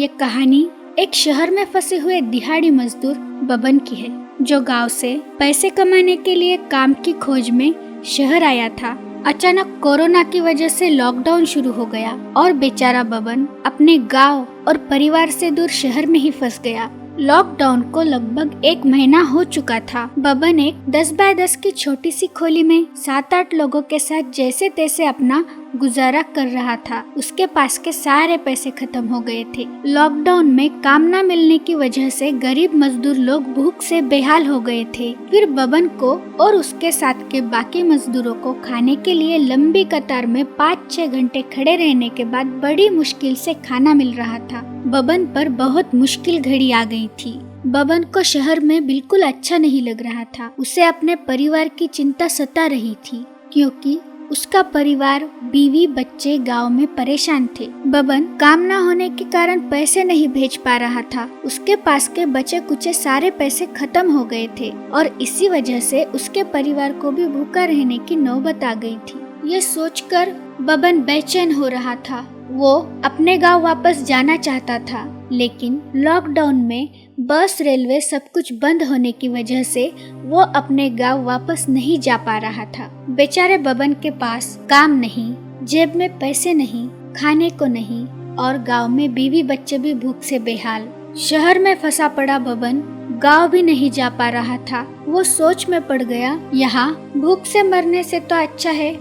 ये कहानी एक शहर में फंसे हुए दिहाड़ी मजदूर बबन की है, जो गांव से पैसे कमाने के लिए काम की खोज में शहर आया था। अचानक कोरोना की वजह से लॉकडाउन शुरू हो गया और बेचारा बबन अपने गांव और परिवार से दूर शहर में ही फंस गया। लॉकडाउन को लगभग 1 महीना हो चुका था। बबन एक 10 बाय 10 की छोटी सी खोली में 7-8 लोगों के साथ जैसे तैसे अपना गुजारा कर रहा था। उसके पास के सारे पैसे खत्म हो गए थे। लॉकडाउन में काम न मिलने की वजह से गरीब मजदूर लोग भूख से बेहाल हो गए थे। फिर बबन को और उसके साथ के बाकी मजदूरों को खाने के लिए लंबी कतार में 5-6 घंटे खड़े रहने के बाद बड़ी मुश्किल से खाना मिल रहा था। बबन पर बहुत मुश्किल घड़ी आ गई थी। बबन को शहर में बिल्कुल अच्छा नहीं लग रहा था। उसे अपने परिवार की चिंता सता रही थी, क्योंकि उसका परिवार, बीवी, बच्चे गांव में परेशान थे। बबन काम न होने के कारण पैसे नहीं भेज पा रहा था। उसके पास के बचे कुचे सारे पैसे खत्म हो गए थे और इसी वजह से उसके परिवार को भी भूखा रहने की नौबत आ गई थी। ये सोचकर बबन बेचैन हो रहा था। वो अपने गांव वापस जाना चाहता था, लेकिन लॉकडाउन में बस, रेलवे सब कुछ बंद होने की वजह से वो अपने गांव वापस नहीं जा पा रहा था। बेचारे बबन के पास काम नहीं, जेब में पैसे नहीं, खाने को नहीं और गांव में बीवी बच्चे भी भूख से बेहाल। शहर में फंसा पड़ा बबन गांव भी नहीं जा पा रहा था। वो सोच में पड़ गया, यहाँ भूख से मरने से तो अच्छा है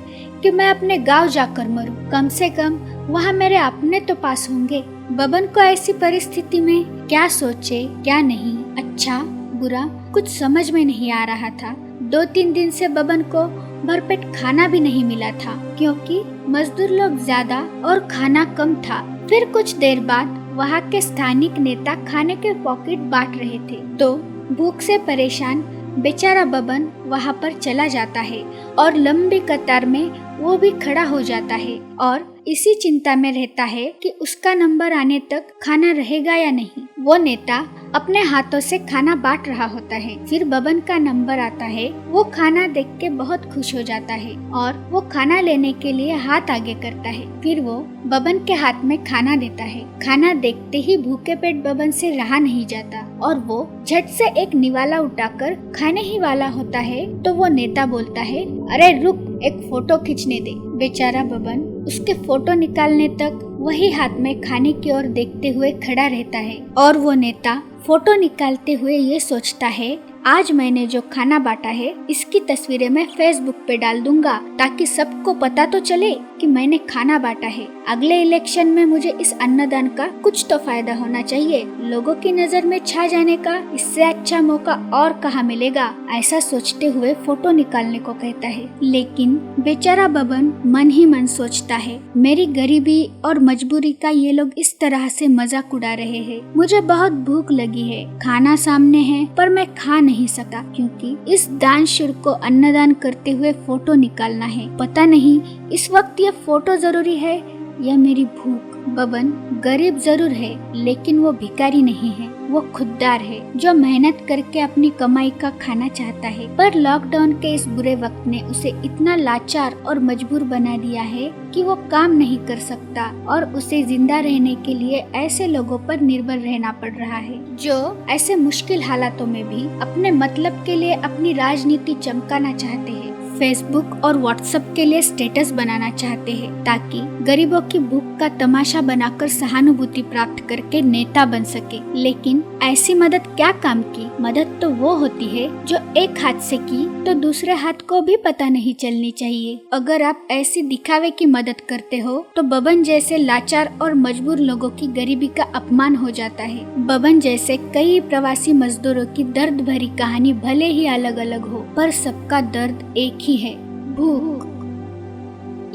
कि मैं अपने गांव जाकर मरूं। कम से कम वहाँ मेरे अपने तो पास होंगे। बबन को ऐसी परिस्थिति में क्या सोचे क्या नहीं, अच्छा बुरा कुछ समझ में नहीं आ रहा था। 2-3 दिन से बबन को भरपेट खाना भी नहीं मिला था, क्योंकि मजदूर लोग ज्यादा और खाना कम था। फिर कुछ देर बाद वहाँ के स्थानिक नेता खाने के पॉकेट बांट रहे थे, तो भूख से परेशान बेचारा बबन वहाँ पर चला जाता है और लंबी कतार में वो भी खड़ा हो जाता है और इसी चिंता में रहता है कि उसका नंबर आने तक खाना रहेगा या नहीं। वो नेता अपने हाथों से खाना बांट रहा होता है। फिर बबन का नंबर आता है। वो खाना देख के बहुत खुश हो जाता है और वो खाना लेने के लिए हाथ आगे करता है। फिर वो बबन के हाथ में खाना देता है। खाना देखते ही भूखे पेट बबन से रहा नहीं जाता और वो झट से एक निवाला उठाकर खाने ही वाला होता है। तो वो नेता बोलता है, अरे रुक, एक फोटो खींचने दे। बेचारा बबन उसके फोटो निकालने तक वही हाथ में खाने की ओर देखते हुए खड़ा रहता है और वो नेता फोटो निकालते हुए ये सोचता है, आज मैंने जो खाना बांटा है इसकी तस्वीरें मैं फेसबुक पे डाल दूंगा, ताकि सबको पता तो चले कि मैंने खाना बांटा है। अगले इलेक्शन में मुझे इस अन्नदान का कुछ तो फायदा होना चाहिए। लोगों की नजर में छा जाने का इससे अच्छा मौका और कहाँ मिलेगा। ऐसा सोचते हुए फोटो निकालने को कहता है, लेकिन बेचारा बबन मन ही मन सोचता है, मेरी गरीबी और मजबूरी का ये लोग इस तरह से मजाक उड़ा रहे हैं। मुझे बहुत भूख लगी है, खाना सामने है पर मैं खा नहीं सकता, क्योंकि इस दानशूर को अन्नदान करते हुए फोटो निकालना है। पता नहीं इस वक्त ये फोटो जरूरी है या मेरी भूख। बबन गरीब जरूर है, लेकिन वो भिखारी नहीं है। वो खुददार है, जो मेहनत करके अपनी कमाई का खाना चाहता है। पर लॉकडाउन के इस बुरे वक्त ने उसे इतना लाचार और मजबूर बना दिया है कि वो काम नहीं कर सकता और उसे जिंदा रहने के लिए ऐसे लोगों पर निर्भर रहना पड़ रहा है, जो ऐसे मुश्किल हालातों में भी अपने मतलब के लिए अपनी राजनीति चमकाना चाहते हैं। फेसबुक और व्हाट्सएप के लिए स्टेटस बनाना चाहते हैं, ताकि गरीबों की भूख का तमाशा बनाकर सहानुभूति प्राप्त करके नेता बन सके। लेकिन ऐसी मदद क्या काम की? मदद तो वो होती है जो एक हाथ से की तो दूसरे हाथ को भी पता नहीं चलनी चाहिए। अगर आप ऐसी दिखावे की मदद करते हो तो बबन जैसे लाचार और मजबूर लोगों की गरीबी का अपमान हो जाता है। बबन जैसे कई प्रवासी मजदूरों की दर्द भरी कहानी भले ही अलग अलग हो, पर सबका दर्द एक ही है, भूख।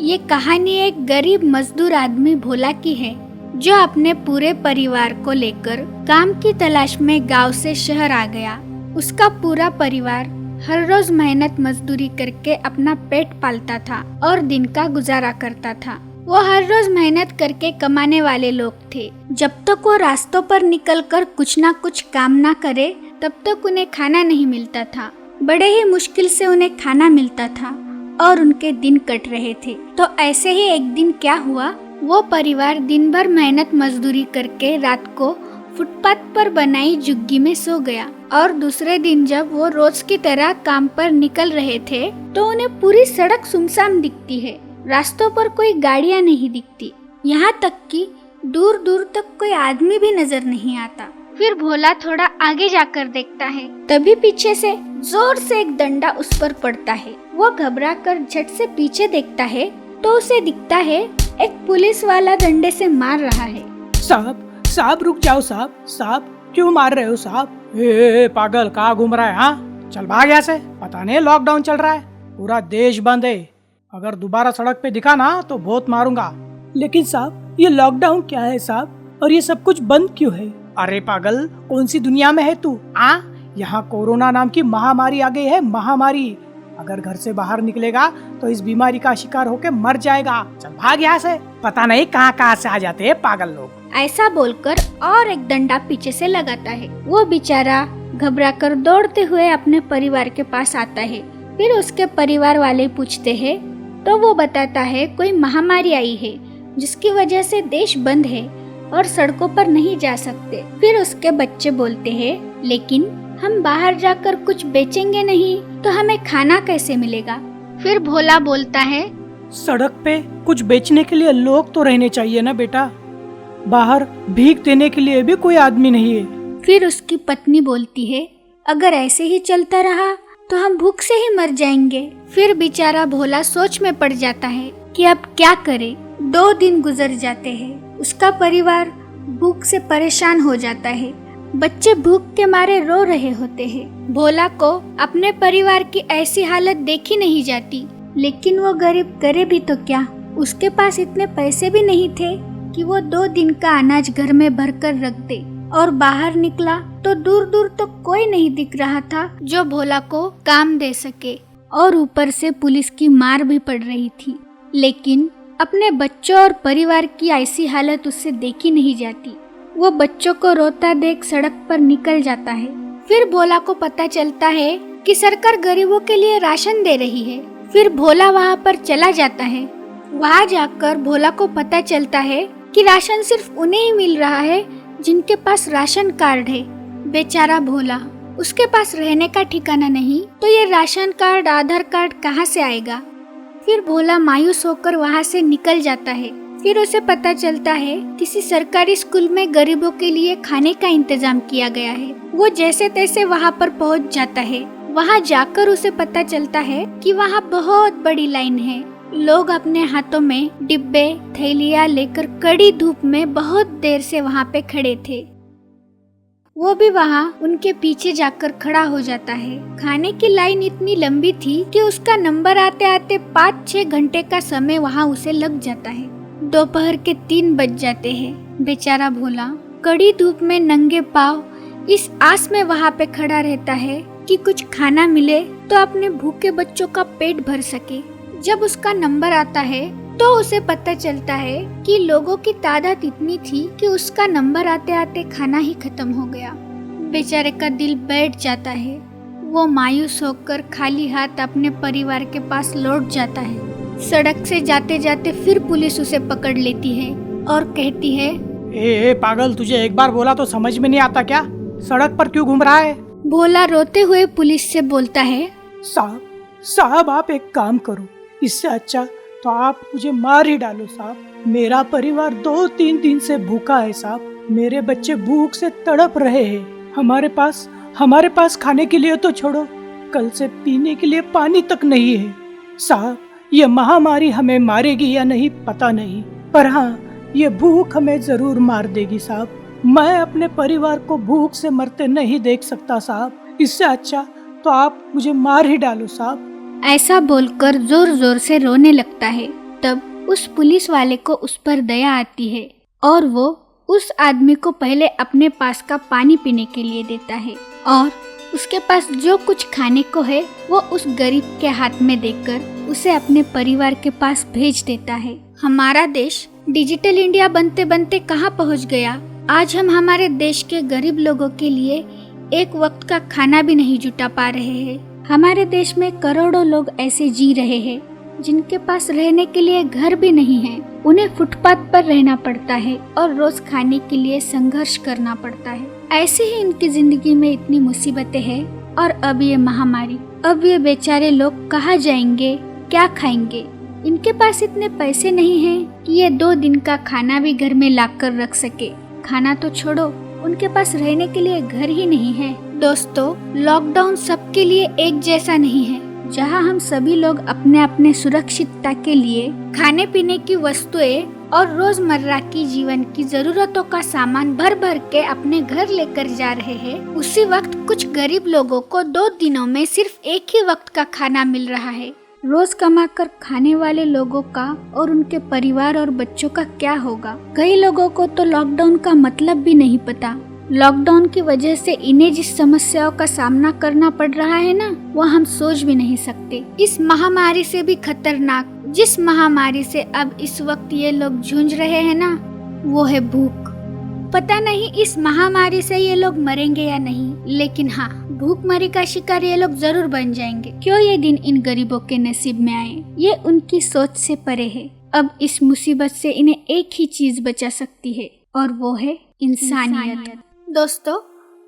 ये कहानी एक गरीब मजदूर आदमी भोला की है, जो अपने पूरे परिवार को लेकर काम की तलाश में गांव से शहर आ गया। उसका पूरा परिवार हर रोज मेहनत मजदूरी करके अपना पेट पालता था और दिन का गुजारा करता था। वो हर रोज मेहनत करके कमाने वाले लोग थे। जब तक वो रास्तों पर निकलकर कुछ ना कुछ काम ना करे, तब तक उन्हें खाना नहीं मिलता था। बड़े ही मुश्किल से उन्हें खाना मिलता था और उनके दिन कट रहे थे। तो ऐसे ही एक दिन क्या हुआ वो परिवार दिन भर मेहनत मजदूरी करके रात को फुटपाथ पर बनाई झुग्गी में सो गया और दूसरे दिन जब वो रोज की तरह काम पर निकल रहे थे तो उन्हें पूरी सड़क सुनसान दिखती है। रास्तों पर कोई गाड़ियां नहीं दिखती, यहाँ तक कि दूर दूर तक कोई आदमी भी नजर नहीं आता। फिर भोला थोड़ा आगे जाकर देखता है, तभी पीछे से जोर से एक डंडा उस पर पड़ता है। वो घबराकर झट से पीछे देखता है तो उसे दिखता है एक पुलिस वाला डंडे से मार रहा है। साहब रुक जाओ साहब क्यों मार रहे हो साहब? ए पागल, कहाँ घूम रहा है? हाँ चल भाग यहाँ से, पता नहीं लॉकडाउन चल रहा है, पूरा देश बंद है, अगर दोबारा सड़क पे दिखा ना तो बहुत मारूंगा। लेकिन साहब ये लॉकडाउन क्या है साहब, और ये सब कुछ बंद क्यों है? अरे पागल, कौन सी दुनिया में है तू? यहाँ कोरोना नाम की महामारी आ गई है, महामारी। अगर घर से बाहर निकलेगा तो इस बीमारी का शिकार होकर मर जाएगा। चल भाग यहाँ से, पता नहीं कहाँ से आ जाते हैं पागल लोग। ऐसा बोलकर और एक डंडा पीछे से लगाता है। वो बेचारा घबराकर दौड़ते हुए अपने परिवार के पास आता है। फिर उसके परिवार वाले पूछते हैं तो वो बताता है कोई महामारी आई है जिसकी वजह से देश बंद है और सड़कों पर नहीं जा सकते। फिर उसके बच्चे बोलते हैं लेकिन हम बाहर जाकर कुछ बेचेंगे नहीं तो हमें खाना कैसे मिलेगा? फिर भोला बोलता है सड़क पे कुछ बेचने के लिए लोग तो रहने चाहिए ना बेटा, बाहर भीख देने के लिए भी कोई आदमी नहीं है। फिर उसकी पत्नी बोलती है अगर ऐसे ही चलता रहा तो हम भूख से ही मर जाएंगे। फिर बेचारा भोला सोच में पड़ जाता है कि अब क्या करे। 2 दिन गुजर जाते हैं, उसका परिवार भूख से परेशान हो जाता है, बच्चे भूख के मारे रो रहे होते हैं। भोला को अपने परिवार की ऐसी हालत देखी नहीं जाती, लेकिन वो गरीब करे भी तो क्या, उसके पास इतने पैसे भी नहीं थे कि वो 2 दिन का अनाज घर में भरकर रख दे। और बाहर निकला तो दूर दूर तो कोई नहीं दिख रहा था जो भोला को काम दे सके, और ऊपर से पुलिस की मार भी पड़ रही थी। लेकिन अपने बच्चों और परिवार की ऐसी हालत उससे देखी नहीं जाती। वो बच्चों को रोता देख सड़क पर निकल जाता है। फिर भोला को पता चलता है कि सरकार गरीबों के लिए राशन दे रही है। फिर भोला वहाँ पर चला जाता है। वहाँ जाकर भोला को पता चलता है कि राशन सिर्फ उन्हें ही मिल रहा है जिनके पास राशन कार्ड है। बेचारा भोला, उसके पास रहने का ठिकाना नहीं तो ये राशन कार्ड आधार कार्ड कहाँ से आएगा? फिर भोला मायूस होकर वहाँ से निकल जाता है। फिर उसे पता चलता है किसी सरकारी स्कूल में गरीबों के लिए खाने का इंतजाम किया गया है। वो जैसे तैसे वहाँ पर पहुँच जाता है। वहाँ जाकर उसे पता चलता है कि वहाँ बहुत बड़ी लाइन है। लोग अपने हाथों में डिब्बे थैलियाँ लेकर कड़ी धूप में बहुत देर से वहाँ पे खड़े थे। वो भी वहाँ उनके पीछे जाकर खड़ा हो जाता है। खाने की लाइन इतनी लंबी थी कि उसका नंबर आते आते 5-6 घंटे का समय वहाँ उसे लग जाता है। दोपहर के 3 बज जाते हैं। बेचारा भोला कड़ी धूप में नंगे पाँव इस आस में वहाँ पे खड़ा रहता है कि कुछ खाना मिले तो अपने भूखे बच्चों का पेट भर सके। जब उसका नंबर आता है तो उसे पता चलता है कि लोगों की तादाद इतनी थी कि उसका नंबर आते आते खाना ही खत्म हो गया। बेचारे का दिल बैठ जाता है। वो मायूस होकर खाली हाथ अपने परिवार के पास लौट जाता है। सड़क से जाते जाते फिर पुलिस उसे पकड़ लेती है और कहती है ए पागल, तुझे एक बार बोला तो समझ में नहीं आता क्या? सड़क पर क्यों घूम रहा है? भोला रोते हुए पुलिस से बोलता है साहब आप एक काम करो, इससे अच्छा तो आप मुझे मार ही डालो साहब। मेरा परिवार 2-3 दिन से भूखा है साहब, मेरे बच्चे भूख से तड़प रहे हैं। हमारे पास खाने के लिए तो छोड़ो, कल से पीने के लिए पानी तक नहीं है साहब। ये महामारी हमें मारेगी या नहीं पता नहीं, पर हाँ ये भूख हमें जरूर मार देगी साहब। मैं अपने परिवार को भूख से मरते नहीं देख सकता साहब, इससे अच्छा तो आप मुझे मार ही डालो साहब। ऐसा बोलकर जोर जोर से रोने लगता है। तब उस पुलिस वाले को उस पर दया आती है और वो उस आदमी को पहले अपने पास का पानी पीने के लिए देता है और उसके पास जो कुछ खाने को है वो उस गरीब के हाथ में देकर उसे अपने परिवार के पास भेज देता है। हमारा देश डिजिटल इंडिया बनते बनते कहाँ पहुँच गया। आज हम हमारे देश के गरीब लोगों के लिए एक वक्त का खाना भी नहीं जुटा पा रहे हैं। हमारे देश में करोड़ों लोग ऐसे जी रहे हैं जिनके पास रहने के लिए घर भी नहीं है। उन्हें फुटपाथ पर रहना पड़ता है और रोज खाने के लिए संघर्ष करना पड़ता है। ऐसे ही इनकी जिंदगी में इतनी मुसीबतें हैं और अब ये महामारी। अब ये बेचारे लोग कहाँ जाएंगे, क्या खाएंगे? इनके पास इतने पैसे नहीं हैं कि ये 2 दिन का खाना भी घर में लाकर रख सके। खाना तो छोड़ो, उनके पास रहने के लिए घर ही नहीं है। दोस्तों, लॉकडाउन सबके लिए एक जैसा नहीं है। जहां हम सभी लोग अपने अपने सुरक्षितता के लिए खाने पीने की वस्तुएं और रोजमर्रा की जीवन की जरूरतों का सामान भर भर के अपने घर लेकर जा रहे हैं, उसी वक्त कुछ गरीब लोगों को 2 दिनों में सिर्फ एक ही वक्त का खाना मिल रहा है। रोज कमाकर खाने वाले लोगों का और उनके परिवार और बच्चों का क्या होगा? कई लोगों को तो लॉकडाउन का मतलब भी नहीं पता। लॉकडाउन की वजह से इन्हें जिस समस्याओं का सामना करना पड़ रहा है ना, वो हम सोच भी नहीं सकते। इस महामारी से भी खतरनाक जिस महामारी से अब इस वक्त ये लोग जूझ रहे हैं ना, वो है भूख। पता नहीं इस महामारी से ये लोग मरेंगे या नहीं, लेकिन हाँ, भूखमरी का शिकार ये लोग जरूर बन जाएंगे। क्यों ये दिन इन गरीबों के नसीब में आए, ये उनकी सोच से परे है। अब इस मुसीबत से इन्हें एक ही चीज बचा सकती है और वो है इंसानियत। दोस्तों,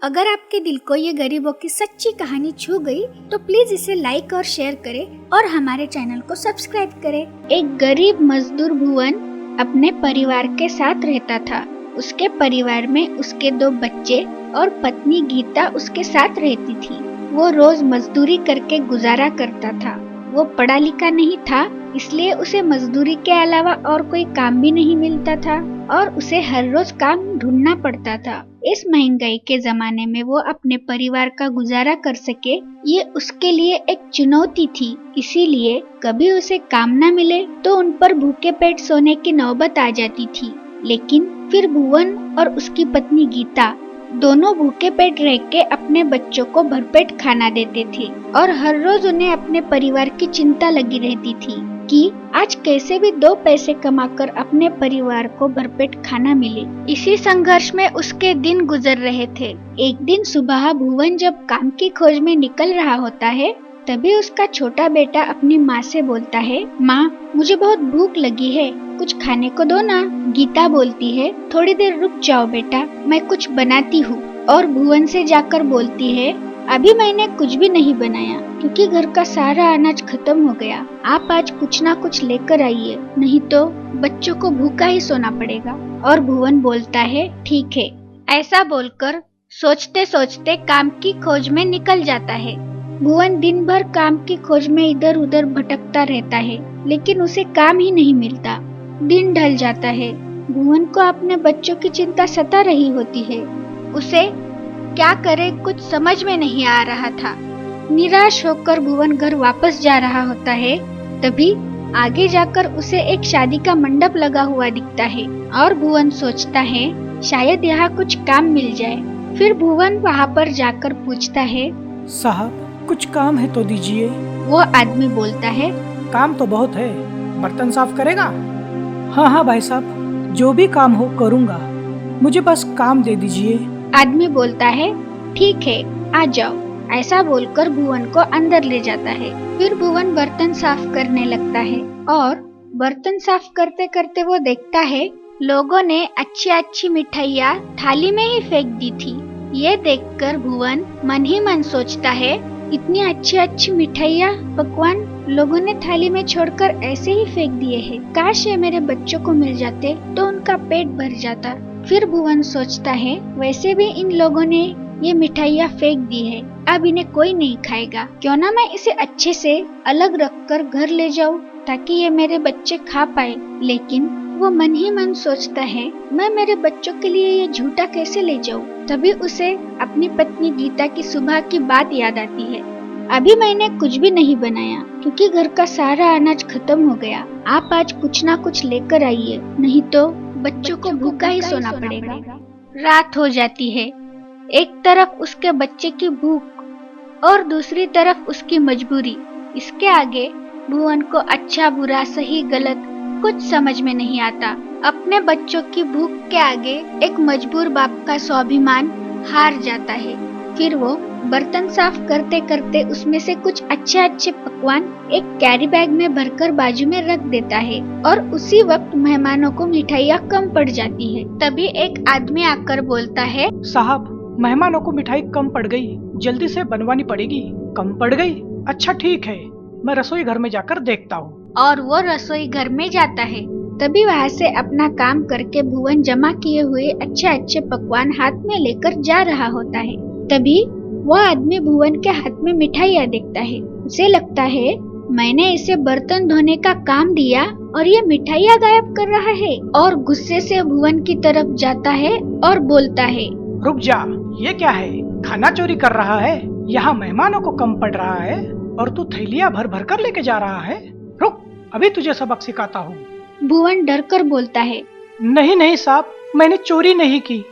अगर आपके दिल को ये गरीबों की सच्ची कहानी छू गई तो प्लीज इसे लाइक और शेयर करें और हमारे चैनल को सब्सक्राइब करें। एक गरीब मजदूर भुवन अपने परिवार के साथ रहता था। उसके परिवार में उसके 2 बच्चे और पत्नी गीता उसके साथ रहती थी। वो रोज मजदूरी करके गुजारा करता था। वो पढ़ा लिखा नहीं था, इसलिए उसे मजदूरी के अलावा और कोई काम भी नहीं मिलता था और उसे हर रोज काम ढूंढना पड़ता था। इस महंगाई के जमाने में वो अपने परिवार का गुजारा कर सके, ये उसके लिए एक चुनौती थी। इसीलिए कभी उसे काम न मिले तो उन पर भूखे पेट सोने की नौबत आ जाती थी। लेकिन फिर भुवन और उसकी पत्नी गीता दोनों भूखे पेट रह के अपने बच्चों को भरपेट खाना देते थे और हर रोज उन्हें अपने परिवार की चिंता लगी रहती थी कि आज कैसे भी 2 पैसे कमाकर अपने परिवार को भरपेट खाना मिले। इसी संघर्ष में उसके दिन गुजर रहे थे। एक दिन सुबह भुवन जब काम की खोज में निकल रहा होता है, तभी उसका छोटा बेटा अपनी माँ से बोलता है, माँ, मुझे बहुत भूख लगी है, कुछ खाने को दो ना। गीता बोलती है, थोड़ी देर रुक जाओ बेटा, मैं कुछ बनाती हूँ। और भुवन से जाकर बोलती है, अभी मैंने कुछ भी नहीं बनाया क्योंकि घर का सारा अनाज खत्म हो गया। आप आज कुछ ना कुछ लेकर आइए, नहीं तो बच्चों को भूखा ही सोना पड़ेगा। और भुवन बोलता है, ठीक है। ऐसा बोलकर सोचते सोचते काम की खोज में निकल जाता है। भुवन दिन भर काम की खोज में इधर उधर भटकता रहता है, लेकिन उसे काम ही नहीं मिलता। दिन ढल जाता है। भुवन को अपने बच्चों की चिंता सता रही होती है। उसे क्या करे कुछ समझ में नहीं आ रहा था। निराश होकर भुवन घर वापस जा रहा होता है, तभी आगे जाकर उसे एक शादी का मंडप लगा हुआ दिखता है और भुवन सोचता है शायद यहाँ कुछ काम मिल जाए। फिर भुवन वहाँ पर जाकर पूछता है, साहब कुछ काम है तो दीजिए। वो आदमी बोलता है, काम तो बहुत है, बर्तन साफ करेगा? हाँ हाँ भाई साहब, जो भी काम हो करूँगा, मुझे बस काम दे दीजिए। आदमी बोलता है, ठीक है, आ जाओ। ऐसा बोलकर भुवन को अंदर ले जाता है। फिर भुवन बर्तन साफ करने लगता है और बर्तन साफ करते करते वो देखता है लोगों ने अच्छी अच्छी मिठाइयाँ थाली में ही फेंक दी थी। ये देखकर भुवन मन ही मन सोचता है, इतनी अच्छी अच्छी मिठाइयाँ पकवान लोगों ने थाली में छोड़कर ऐसे ही फेंक दिए हैं। काश ये मेरे बच्चों को मिल जाते तो उनका पेट भर जाता। फिर भुवन सोचता है, वैसे भी इन लोगों ने ये मिठाइयाँ फेंक दी है, अब इन्हें कोई नहीं खाएगा। क्यों ना मैं इसे अच्छे से अलग रखकर घर ले जाऊँ ताकि ये मेरे बच्चे खा पाए। लेकिन वो मन ही मन सोचता है, मैं मेरे बच्चों के लिए ये झूठा कैसे ले जाऊँ। तभी उसे अपनी पत्नी गीता की सुबह की बात याद आती है। अभी मैंने कुछ भी नहीं बनाया क्योंकि घर का सारा अनाज खत्म हो गया। आप आज कुछ ना कुछ लेकर आइए, नहीं तो बच्चों को भूखा ही सोना पड़ेगा। रात हो जाती है। एक तरफ उसके बच्चे की भूख और दूसरी तरफ उसकी मजबूरी। इसके आगे भुवन को अच्छा बुरा सही गलत कुछ समझ में नहीं आता। अपने बच्चों की भूख के आगे एक मजबूर बाप का स्वाभिमान हार जाता है। फिर वो बर्तन साफ करते करते उसमें से कुछ अच्छे अच्छे पकवान एक कैरी बैग में भरकर बाजू में रख देता है और उसी वक्त मेहमानों को मिठाइयाँ कम पड़ जाती है। तभी एक आदमी आकर बोलता है, साहब मेहमानों को मिठाई कम पड़ गई, जल्दी से बनवानी पड़ेगी। कम पड़ गई? अच्छा ठीक है, मैं रसोई घर में जाकर देखता हूँ। और वो रसोई घर में जाता है। तभी वहाँ से अपना काम करके भुवन जमा किए हुए अच्छे अच्छे पकवान हाथ में लेकर जा रहा होता है। तभी वह आदमी भुवन के हाथ में मिठाइयाँ देखता है। उसे लगता है मैंने इसे बर्तन धोने का काम दिया और ये मिठाइयाँ गायब कर रहा है, और गुस्से से भुवन की तरफ जाता है और बोलता है, रुक जा, ये क्या है? खाना चोरी कर रहा है? यहाँ मेहमानों को कम पड़ रहा है और तू थैलियाँ भर भर कर लेके जा रहा है। रुक, अभी तुझे सबक सिखाता हूँ। भुवन डर कर बोलता है, नहीं नहीं साहब, मैंने चोरी नहीं की।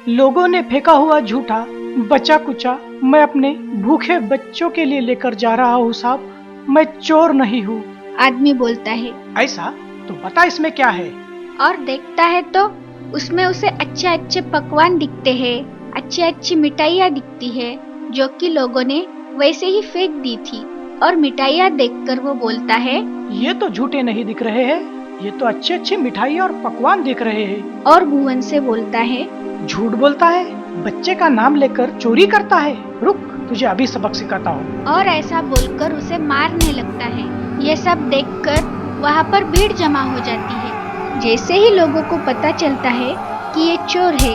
लोगों ने फेंका हुआ झूठा बचा कुचा मैं अपने भूखे बच्चों के लिए लेकर जा रहा हूँ साहब, मैं चोर नहीं हूँ। आदमी बोलता है, ऐसा? तो बता इसमें क्या है? और देखता है तो उसमें उसे अच्छे अच्छे पकवान दिखते हैं, अच्छी अच्छी मिठाइयाँ दिखती है जो कि लोगों ने वैसे ही फेंक दी थी। और मिठाइयाँ देखकर वो बोलता है, ये तो झूठे नहीं दिख रहे हैं, ये तो अच्छे अच्छे मिठाई और पकवान दिख रहे हैं। और भुवन से बोलता है, झूठ बोलता है, बच्चे का नाम लेकर चोरी करता है। रुक, तुझे अभी सबक सिखाता हूँ। और ऐसा बोलकर उसे मारने लगता है। ये सब देखकर वहाँ पर भीड़ जमा हो जाती है। जैसे ही लोगों को पता चलता है कि ये चोर है,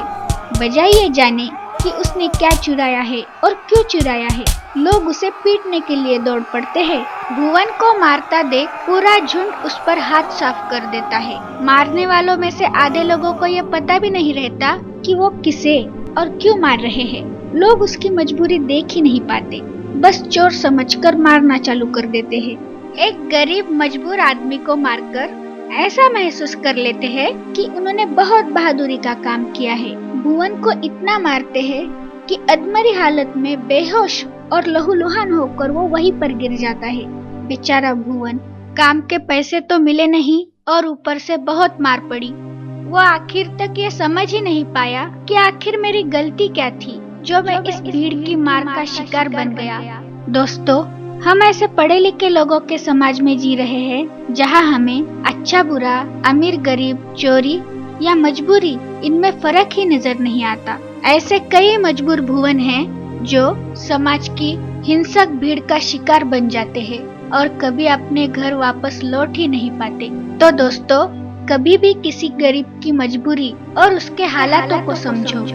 बजाय ये जाने कि उसने क्या चुराया है और क्यों चुराया है, लोग उसे पीटने के लिए दौड़ पड़ते हैं। भुवन को मारता देख पूरा झुंड उस पर हाथ साफ कर देता है। मारने वालों में से आधे लोगों को ये पता भी नहीं रहता कि वो किसे और क्यों मार रहे हैं। लोग उसकी मजबूरी देख ही नहीं पाते, बस चोर समझकर मारना चालू कर देते हैं। एक गरीब मजबूर आदमी को मारकर ऐसा महसूस कर लेते हैं कि उन्होंने बहुत बहादुरी का काम किया है। भुवन को इतना मारते हैं कि अधमरी हालत में बेहोश और लहूलुहान होकर वो वहीं पर गिर जाता है। बेचारा भुवन, काम के पैसे तो मिले नहीं और ऊपर से बहुत मार पड़ी। वो आखिर तक ये समझ ही नहीं पाया कि आखिर मेरी गलती क्या थी जो मैं इस भीड़ की मार का शिकार बन गया। दोस्तों, हम ऐसे पढ़े लिखे लोगों के समाज में जी रहे हैं जहां हमें अच्छा बुरा, अमीर गरीब, चोरी या मजबूरी, इनमें फर्क ही नजर नहीं आता। ऐसे कई मजबूर भुवन हैं जो समाज की हिंसक भीड़ का शिकार बन जाते हैं और कभी अपने घर वापस लौट ही नहीं पाते। तो दोस्तों, कभी भी किसी गरीब की मजबूरी और उसके हालातों को समझो